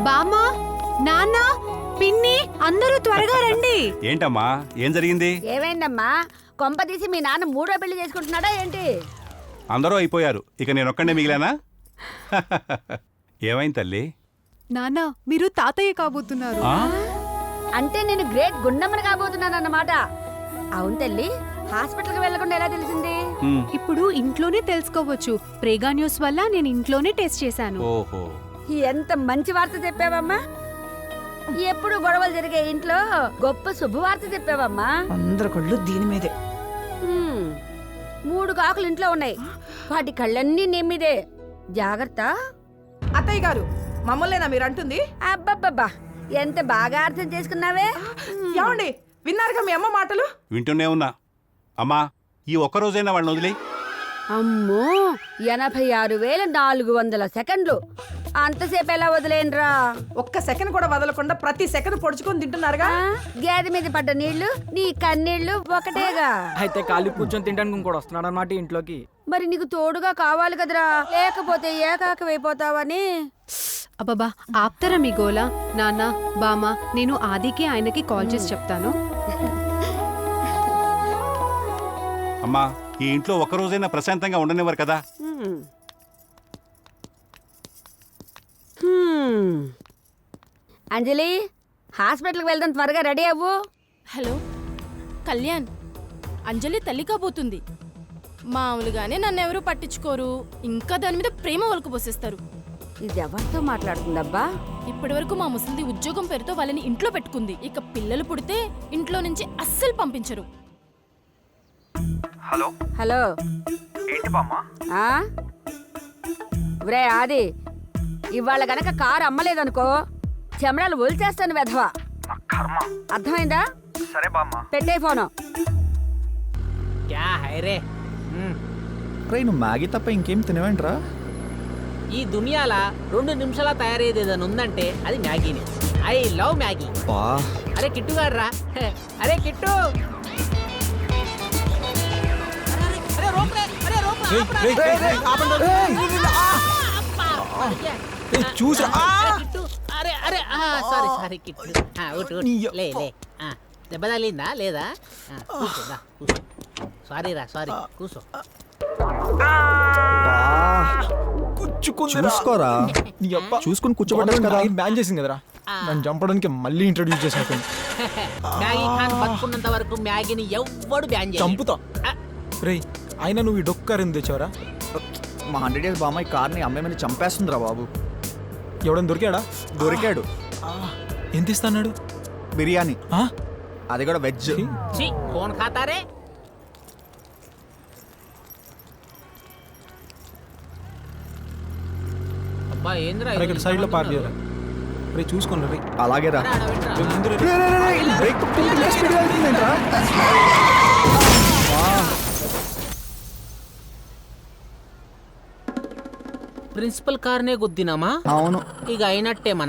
బామ్మ, నాన్న, పిన్ని అందరూ త్వరగా రండి. ఏంటమ్మా, ఏం జరిగింది? ఏమైందమ్మా? కొంపదీసి మీ నాన్న మూడో పెళ్లి చేసుకుంటున్నాడా ఏంటి? అందరూ అయిపోయారు, ఇక నేనొక్కడే మిగిలానా? ఏమైంది తల్లి? నాన్న, మీరు తాతయ్య కాబోతున్నారు. అంటే నేను గ్రేట్ గుండమ్మని కాబోతున్నాను అన్నమాట. అవును తల్లి, హాస్పిటల్కి వెళ్లకుండా ఎలా తెలిసింది? ఇప్పుడు ఇంట్లోనే తెలుసుకోవచ్చు. ప్రేగా న్యూస్ వల్ల నేను ఇంట్లోనే టెస్ట్ చేశాను. ఓహో, ఎంత మంచి వార్త చెప్పావమ్మా. ఎప్పుడు గొడవలు జరిగే ఇంట్లో గొప్ప శుభవార్త చెప్పావమ్మా. అందరి కళ్ళు దీని మీదే. 3 కాకులు ఇంట్లో ఉన్నాయి, వాటి కళ్ళన్నీ నీ మీదే. జాగ్రత్త. అత్తయ్య గారు, మమ్మల్నేనా మీరు అంటుంది? అబ్బబ్బబ్బా, ఎంత బాగా అర్థం చేసుకున్నావే. ఏమండి, విన్నారుగా మీ అమ్మ మాటలు? వింటూనే ఉన్నా. అమ్మా, ఈ ఒక్కరోజైనా వాళ్ళని వదిలే. అమ్మో, 86,400 సెకండ్లు. అంతసేపు ఎలా వదిలేనరా? ఒక్క సెకండ్ కూడా వదలకుండా ప్రతి సెకండ్ పొడుచుకొని తింటున్నారుగా. గేదె మీద పడ్డ నీళ్లు నీ కన్నీళ్లు ఒకటేగా. అయితే ఖాళీ కూర్చొని తినడానికి ఇంకోటి వస్తున్నాడు అన్నమాట ఇంట్లోకి. మరి నీకు తోడుగా కావాలి కదరా, లేకపోతే ఏకాకమైపోతావని. అబ్బబ్బా, ఆప్తారా మీ గోలా? నాన్న, బామ్మ, నేను ఆదికి ఆయనకి కాల్ చేసి చెప్తాను. అమ్మా, ఈ ఇంట్లో ఒక్కరోజైనా ప్రశాంతంగా ఉండనివ్వరు కదా. అంజలి, హాస్పిటల్కి వెళ్దాం, త్వరగా రెడీ అవ్వు. హలో కళ్యాణ్, అంజలి తల్లి కాబోతుంది. మామూలుగానే నన్నెవరూ పట్టించుకోరు, ఇంకా దాని మీద ప్రేమ వలకపోసేస్తారు. ఇది ఎవరితో మాట్లాడుతుందబ్బా? ఇప్పటి వరకు మా ముసలిది ఉద్యోగం పేరుతో వాళ్ళని ఇంట్లో పెట్టుకుంది. ఇక పిల్లలు పుడితే ఇంట్లో నుంచి అస్సలు పంపించరు. హలో హలో, ఏంటి బామ్మ? ఒరే ఆది, ఇవాళ గనక కారు అమ్మలేదనుకో చెమడాలు ఒలిచేస్తాను వెధవా. నా కర్మ. అర్థమైందా? సరే బామ్మ. పెట్టే ఫోను. క్యా హై రే. నువ్వు మ్యాగీ తప్ప ఇంకేం తినవేంట్రా? ఈ దునియాల 2 నిమిషాల తయారయ్యేది ఏదైనా ఉందంటే అది మ్యాగీనే. I love Maggi. అరే కిట్టు గారు రా. అరే కిట్టు, చూసా. అరే అరే సారీ సారీ కిట్టు. లే లే, దెబ్బ తగిలిందా లేదా? కూర్చో, సారీ రా, సారీ, కూర్చో. చూసుకోరా, చూసుకుని కూర్చోబడ్డాను కదా. బ్యాన్ చేసింది కదరా, నన్ను చంపడానికి మళ్ళీ ఇంట్రడ్యూస్ చేసినట్టు. మ్యాగీ ఖాన్ బతుకున్నంత వరకు మ్యాగీని ఎవ్వడు బ్యాన్ చేయ. చంపుతా. రేయ్, అయినా నువ్వు ఈ డొక్కారు తెచ్చావరా? మా 100 years బామ్మ ఈ కార్ని అమ్మేమని చంపేస్తుందిరా బాబు. ఎవడని దొరికాడా? దొరికాడు. ఎంత ఇస్తాడు? బిర్యానీ, అది కూడా వెజ్. ఫోన్ ఖాతారే. అబ్బా ఏంద్రా ఇక్కడ సైడ్ లో పార్క్ చేయరా? రే చూసుకోండి రే. అలాగే రా. ప్రిన్సిపల్ కార్నే గుద్దినామా? అవును, ఇక అయినట్టే మన